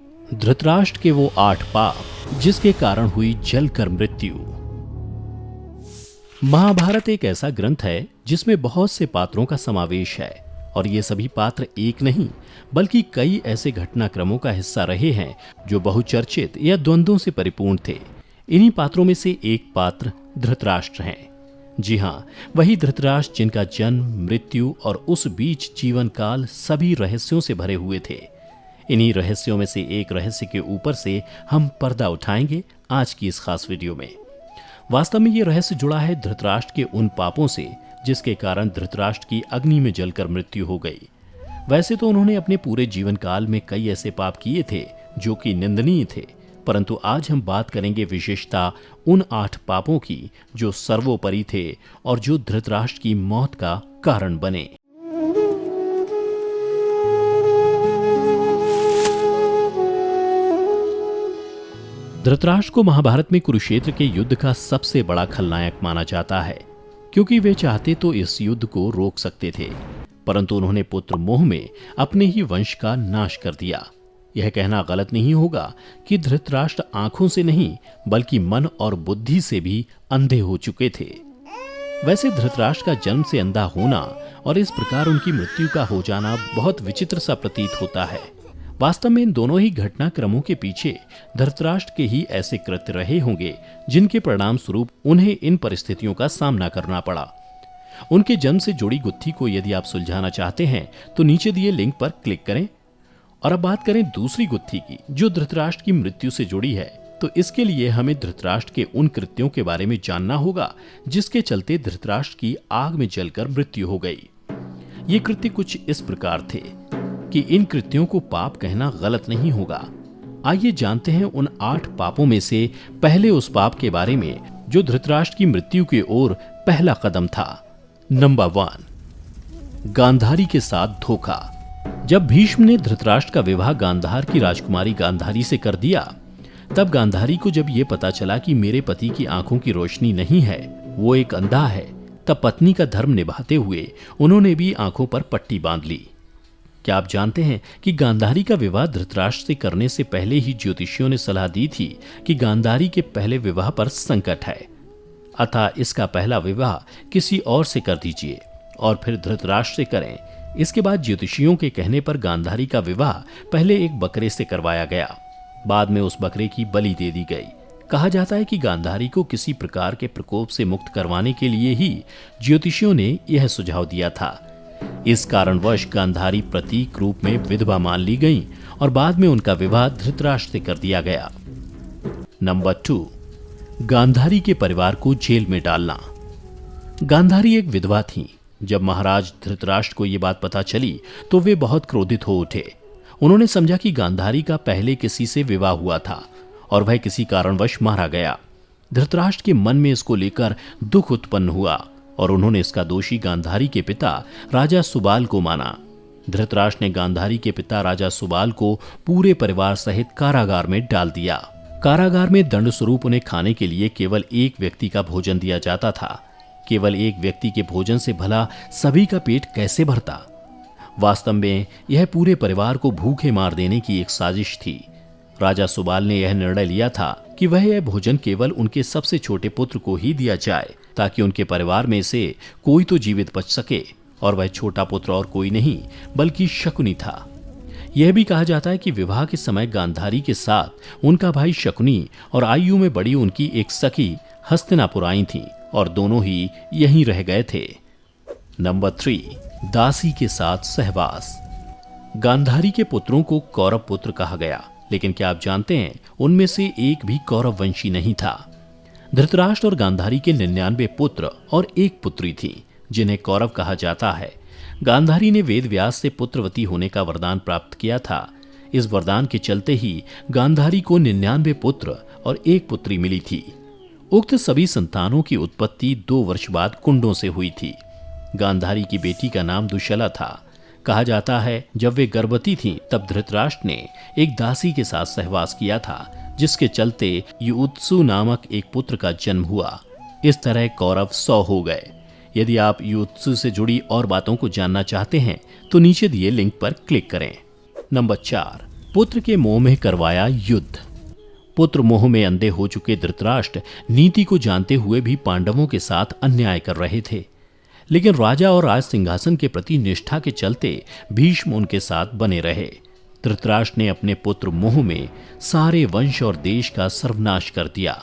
धृतराष्ट्र के वो 8 पाप जिसके कारण हुई जलकर मृत्यु। महाभारत एक ऐसा ग्रंथ है जिसमें बहुत से पात्रों का समावेश है और ये सभी पात्र एक नहीं बल्कि कई ऐसे घटनाक्रमों का हिस्सा रहे हैं जो बहुचर्चित या द्वंद्वों से परिपूर्ण थे। इन्हीं पात्रों में से एक पात्र धृतराष्ट्र हैं। जी हाँ, वही धृतराष्ट्र जिनका जन्म, मृत्यु और उस बीच जीवन काल सभी रहस्यों से भरे हुए थे। इन्हीं रहस्यों में से एक रहस्य के ऊपर से हम पर्दा उठाएंगे आज की इस खास वीडियो में। वास्तव में ये रहस्य जुड़ा है धृतराष्ट्र के उन पापों से जिसके कारण धृतराष्ट्र की अग्नि में जलकर मृत्यु हो गई। वैसे तो उन्होंने अपने पूरे जीवन काल में कई ऐसे पाप किए थे जो कि निंदनीय थे, परंतु आज हम बात करेंगे विशेषता उन 8 पापों की जो सर्वोपरि थे और जो धृतराष्ट्र की मौत का कारण बने। धृतराष्ट्र को महाभारत में कुरुक्षेत्र के युद्ध का सबसे बड़ा खलनायक माना जाता है, क्योंकि वे चाहते तो इस युद्ध को रोक सकते थे, परंतु उन्होंने पुत्र मोह में अपने ही वंश का नाश कर दिया। यह कहना गलत नहीं होगा कि धृतराष्ट्र आंखों से नहीं बल्कि मन और बुद्धि से भी अंधे हो चुके थे। वैसे धृतराष्ट्र का जन्म से अंधा होना और इस प्रकार उनकी मृत्यु का हो जाना बहुत विचित्र सा प्रतीत होता है। वास्तव में इन दोनों ही घटनाक्रमों के पीछे धृतराष्ट्र के ही ऐसे कृत्य रहे होंगे जिनके परिणाम स्वरूप उन्हें इन परिस्थितियों का सामना करना पड़ा। उनके जन्म से जुड़ी गुत्थी को यदि आप सुलझाना चाहते हैं तो नीचे दिए लिंक पर क्लिक करें। और अब बात करें दूसरी गुत्थी की जो धृतराष्ट्र की मृत्यु से जुड़ी है, तो इसके लिए हमें धृतराष्ट्र के उन कृत्यों के बारे में जानना होगा जिसके चलते धृतराष्ट्र की आग में जलकर मृत्यु हो गई। ये कृत्य कुछ इस प्रकार थे कि इन कृत्यों को पाप कहना गलत नहीं होगा। आइए जानते हैं उन 8 पापों में से पहले उस पाप के बारे में जो धृतराष्ट्र की मृत्यु की ओर पहला कदम था। नंबर 1, गांधारी के साथ धोखा। जब भीष्म ने धृतराष्ट्र का विवाह गांधार की राजकुमारी गांधारी से कर दिया, तब गांधारी को जब यह पता चला कि मेरे पति की आंखों की रोशनी नहीं है, वो एक अंधा है, तब पत्नी का धर्म निभाते हुए उन्होंने भी आंखों पर पट्टी बांध ली। क्या आप जानते हैं कि गांधारी का विवाह धृतराष्ट्र से करने से पहले ही ज्योतिषियों ने सलाह दी थी कि गांधारी के पहले विवाह पर संकट है, अतः इसका पहला विवाह किसी और से कर दीजिए और फिर धृतराष्ट्र से करें। इसके बाद ज्योतिषियों के कहने पर गांधारी का विवाह पहले एक बकरे से करवाया गया, बाद में उस बकरे की बलि दे दी गई। कहा जाता है कि गांधारी को किसी प्रकार के प्रकोप से मुक्त करवाने के लिए ही ज्योतिषियों ने यह सुझाव दिया था। इस कारणवश गांधारी प्रतीक रूप में विधवा मान ली गईं और बाद में उनका विवाह धृतराष्ट्र से कर दिया गया। नंबर 2, गांधारी के परिवार को जेल में डालना। गांधारी एक विधवा थीं। जब महाराज धृतराष्ट्र को यह बात पता चली तो वे बहुत क्रोधित हो उठे। उन्होंने समझा कि गांधारी का पहले किसी से विवाह हुआ था और वह किसी कारणवश मारा गया। धृतराष्ट्र के मन में इसको लेकर दुख उत्पन्न हुआ और उन्होंने इसका दोषी गांधारी के पिता राजा सुबाल को माना। धृतराष्ट्र ने गांधारी के पिता राजा सुबाल को पूरे परिवार सहित कारागार में डाल दिया। कारागार में दंड स्वरूप उन्हें खाने के लिए केवल एक व्यक्ति का भोजन दिया जाता था। केवल एक व्यक्ति के भोजन से भला सभी का पेट कैसे भरता? वास्तव में यह पूरे परिवार को भूखे मार देने की एक साजिश थी। राजा सुबाल ने यह निर्णय लिया था कि वह यह भोजन केवल उनके सबसे छोटे पुत्र को ही दिया जाए ताकि उनके परिवार में से कोई तो जीवित बच सके, और वह छोटा पुत्र और कोई नहीं बल्कि शकुनी था। यह भी कहा जाता है कि विवाह के समय गांधारी के साथ उनका भाई शकुनी और आयु में बड़ी उनकी एक सखी हस्तिनापुर आई थी और दोनों ही यहीं रह गए थे। नंबर 3, दासी के साथ सहवास। गांधारी के पुत्रों को कौरव पुत्र कहा गया, लेकिन क्या आप जानते हैं उनमें से एक भी कौरव वंशी नहीं था। धृतराष्ट्र और गांधारी के 99 पुत्र और एक पुत्री थी जिन्हें कौरव कहा जाता है। गांधारी ने वेद व्यास से पुत्रवती होने का वरदान प्राप्त किया था। इस वरदान के चलते ही गांधारी को 99 पुत्र और एक पुत्री मिली थी। उक्त सभी संतानों की उत्पत्ति 2 वर्ष बाद कुंडों से हुई थी। गांधारी की बेटी का नाम दुशला था। कहा जाता है जब वे गर्भवती थीं तब धृतराष्ट्र ने एक दासी के साथ सहवास किया था, जिसके चलते युत्सु नामक एक पुत्र का जन्म हुआ। इस तरह कौरव 100 हो गए। यदि आप युत्सु से जुड़ी और बातों को जानना चाहते हैं तो नीचे दिए लिंक पर क्लिक करें। नंबर 4, पुत्र के मोह में करवाया युद्ध। पुत्र मोह में अंधे हो चुके धृतराष्ट्र नीति को जानते हुए भी पांडवों के साथ अन्याय कर रहे थे, लेकिन राजा और राज सिंहासन के प्रति निष्ठा के चलते भीष्म उनके साथ बने रहे। धृतराष्ट्र ने अपने पुत्र मोह में सारे वंश और देश का सर्वनाश कर दिया।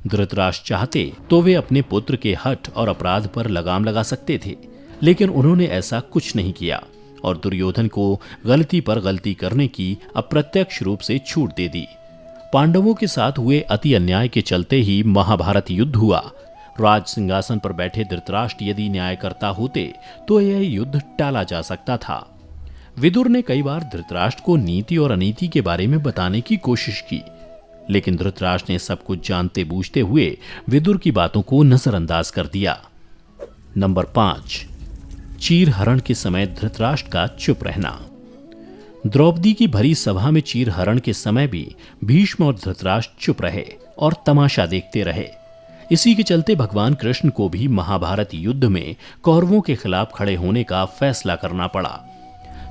धृतराष्ट्र चाहते तो वे अपने पुत्र के हठ और अपराध पर लगाम लगा सकते थे, लेकिन उन्होंने ऐसा कुछ नहीं किया और दुर्योधन को गलती पर गलती करने की अप्रत्यक्ष रूप से छूट दे दी। पांडवों के साथ हुए अति अन्याय के चलते ही महाभारत युद्ध हुआ। राज सिंहासन पर बैठे धृतराष्ट्र यदि न्याय करता होते तो यह युद्ध टाला जा सकता था। विदुर ने कई बार धृतराष्ट्र को नीति और अनीति के बारे में बताने की कोशिश की, लेकिन धृतराष्ट्र ने सब कुछ जानते बूझते हुए विदुर की बातों को नजरअंदाज कर दिया। नंबर 5, चीरहरण के समय धृतराष्ट्र का चुप रहना। द्रौपदी की भरी सभा में चीरहरण के समय भी भीष्म और धृतराष्ट्र चुप रहे और तमाशा देखते रहे। इसी के चलते भगवान कृष्ण को भी महाभारत युद्ध में कौरवों के खिलाफ खड़े होने का फैसला करना पड़ा।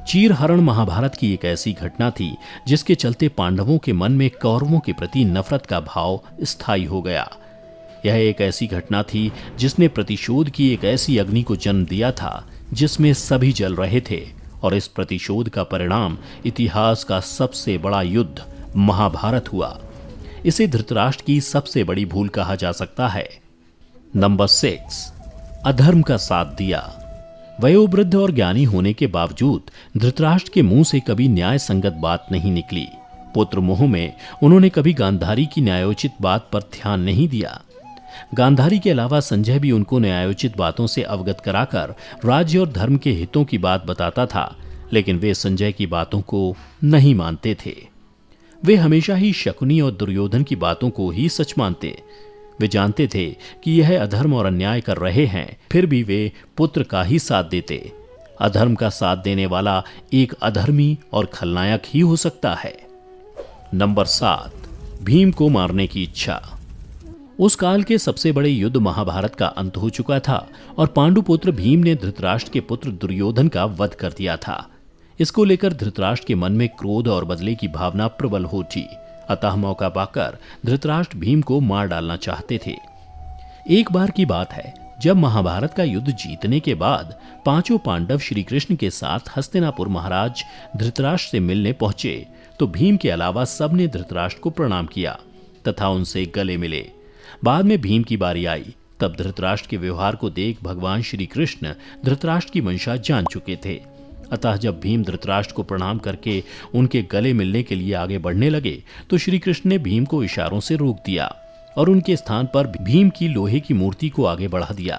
चीरहरण महाभारत की एक ऐसी घटना थी जिसके चलते पांडवों के मन में कौरवों के प्रति नफरत का भाव स्थायी हो गया। यह एक ऐसी घटना थी जिसने प्रतिशोध की एक ऐसी अग्नि को जन्म दिया था जिसमें सभी जल रहे थे, और इस प्रतिशोध का परिणाम इतिहास का सबसे बड़ा युद्ध महाभारत हुआ। इसे धृतराष्ट्र की सबसे बड़ी भूल कहा जा सकता है। नंबर 6, अधर्म का साथ दिया। वयोवृद्ध और ज्ञानी होने के बावजूद धृतराष्ट्र के मुंह से कभी न्याय संगत बात नहीं निकली। पुत्र मोह में उन्होंने कभी गांधारी की न्यायोचित बात पर ध्यान नहीं दिया। गांधारी के अलावा संजय भी उनको न्यायोचित बातों से अवगत कराकर राज्य और धर्म के हितों की बात बताता था, लेकिन वे संजय की बातों को नहीं मानते थे। वे हमेशा ही शकुनी और दुर्योधन की बातों को ही सच मानते। वे जानते थे कि यह अधर्म और अन्याय कर रहे हैं, फिर भी वे पुत्र का ही साथ देते। अधर्म का साथ देने वाला एक अधर्मी और खलनायक ही हो सकता है। नंबर 7, भीम को मारने की इच्छा। उस काल के सबसे बड़े युद्ध महाभारत का अंत हो चुका था और पांडुपुत्र भीम ने धृतराष्ट्र के पुत्र दुर्योधन का वध कर दिया था। इसको लेकर धृतराष्ट्र के मन में क्रोध और बदले की भावना प्रबल हो उठी। अतः मौका पाकर धृतराष्ट्र भीम को मार डालना चाहते थे। एक बार की बात है, जब महाभारत का युद्ध जीतने के बाद पांचों पांडव श्री कृष्ण के साथ हस्तिनापुर महाराज धृतराष्ट्र से मिलने पहुंचे तो भीम के अलावा सबने धृतराष्ट्र को प्रणाम किया तथा उनसे गले मिले। बाद में भीम की बारी आई, तब धृतराष्ट्र के व्यवहार को देख भगवान श्री कृष्ण धृतराष्ट्र की मंशा जान चुके थे। अतः जब भीम धृतराष्ट्र को प्रणाम करके उनके गले मिलने के लिए आगे बढ़ने लगे तो श्री कृष्ण ने भीम को इशारों से रोक दिया और उनके स्थान पर भीम की लोहे की मूर्ति को आगे बढ़ा दिया।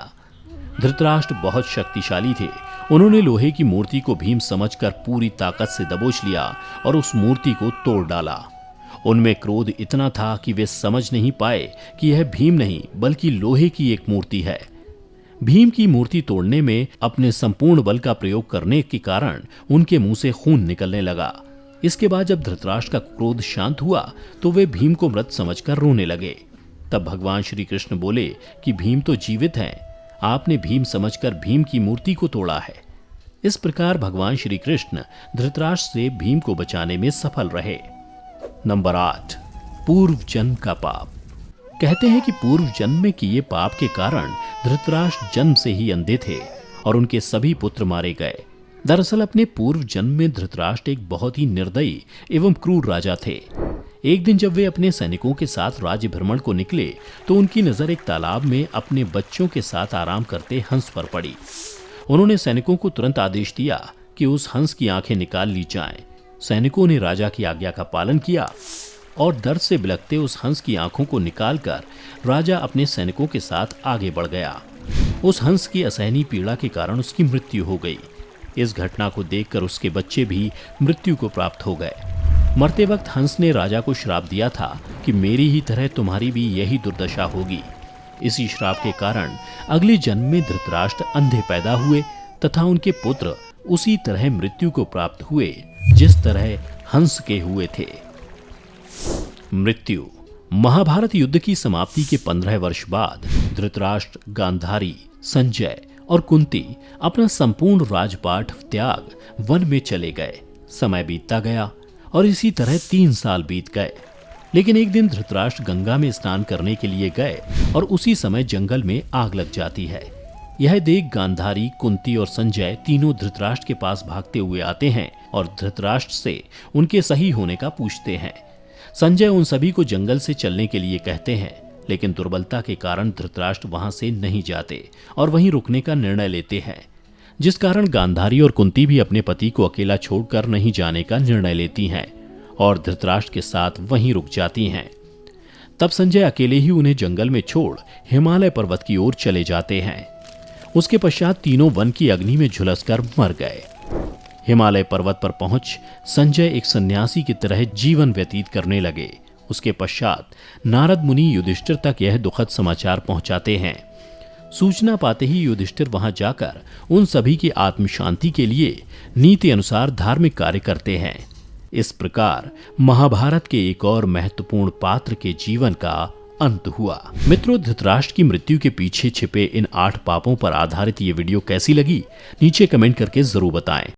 धृतराष्ट्र बहुत शक्तिशाली थे। उन्होंने लोहे की मूर्ति को भीम समझकर पूरी ताकत से दबोच लिया और उस मूर्ति को तोड़ डाला। उनमें क्रोध इतना था कि वे समझ नहीं पाए कि यह भीम नहीं बल्कि लोहे की एक मूर्ति है। भीम की मूर्ति तोड़ने में अपने संपूर्ण बल का प्रयोग करने के कारण उनके मुंह से खून निकलने लगा। इसके बाद जब धृतराष्ट्र का क्रोध शांत हुआ तो वे भीम को मृत समझकर रोने लगे। तब भगवान श्री कृष्ण बोले कि भीम तो जीवित हैं, आपने भीम समझकर भीम की मूर्ति को तोड़ा है। इस प्रकार भगवान श्री कृष्ण धृतराष्ट्र से भीम को बचाने में सफल रहे। नंबर 8, पूर्व जन्म का पाप। कहते हैं कि पूर्व जन्म में किए पाप के कारण धृतराष्ट्र जन्म से ही अंधे थे और उनके सभी पुत्र मारे गए। दरअसल अपने पूर्व जन्म में धृतराष्ट्र एक बहुत ही निर्दयी एवं क्रूर राजा थे। एक दिन जब वे अपने सैनिकों के साथ राज्य भ्रमण को निकले तो उनकी नजर एक तालाब में अपने बच्चों के साथ आराम करते हंस पर पड़ी। उन्होंने सैनिकों को तुरंत आदेश दिया कि उस हंस की आंखें निकाल ली जाएं। सैनिकों ने राजा की आज्ञा का पालन किया और दर्द से बिलखते उस हंस की आंखों को निकालकर राजा अपने सैनिकों के साथ आगे बढ़ गया। उस हंस की असहनीय पीड़ा के कारण उसकी मृत्यु हो गई। इस घटना को देखकर उसके बच्चे भी मृत्यु को प्राप्त हो गए। मरते वक्त हंस ने राजा को श्राप दिया था कि मेरी ही तरह तुम्हारी भी यही दुर्दशा होगी। इसी श्राप के कारण अगले जन्म में धृतराष्ट्र अंधे पैदा हुए तथा उनके पुत्र उसी तरह मृत्यु को प्राप्त हुए जिस तरह हंस के हुए थे। मृत्यु। महाभारत युद्ध की समाप्ति के 15 वर्ष बाद धृतराष्ट्र, गांधारी, संजय और कुंती अपना संपूर्ण राजपाट त्याग वन में चले गए। समय बीतता गया और इसी तरह 3 साल बीत गए। लेकिन एक दिन धृतराष्ट्र गंगा में स्नान करने के लिए गए और उसी समय जंगल में आग लग जाती है। यह देख गांधारी, कुंती और संजय तीनों धृतराष्ट्र के पास भागते हुए आते हैं और धृतराष्ट्र से उनके सही होने का पूछते हैं। संजय उन सभी को जंगल से चलने के लिए कहते हैं, लेकिन दुर्बलता के कारण धृतराष्ट्र वहां से नहीं जाते और वहीं रुकने का निर्णय लेते हैं, जिस कारण गांधारी और कुंती भी अपने पति को अकेला छोड़कर नहीं जाने का निर्णय लेती हैं और धृतराष्ट्र के साथ वहीं रुक जाती हैं। तब संजय अकेले ही उन्हें जंगल में छोड़ हिमालय पर्वत की ओर चले जाते हैं। उसके पश्चात तीनों वन की अग्नि में झुलसकर मर गए। हिमालय पर्वत पर पहुंच संजय एक सन्यासी की तरह जीवन व्यतीत करने लगे। उसके पश्चात नारद मुनि युधिष्ठिर तक यह दुखद समाचार पहुंचाते हैं। सूचना पाते ही युधिष्ठिर वहां जाकर उन सभी की आत्म शांति के लिए नीति अनुसार धार्मिक कार्य करते हैं। इस प्रकार महाभारत के एक और महत्वपूर्ण पात्र के जीवन का अंत हुआ। मित्रों, धृतराष्ट्र की मृत्यु के पीछे छिपे इन 8 पापों पर आधारित ये वीडियो कैसी लगी, नीचे कमेंट करके जरूर बताएं।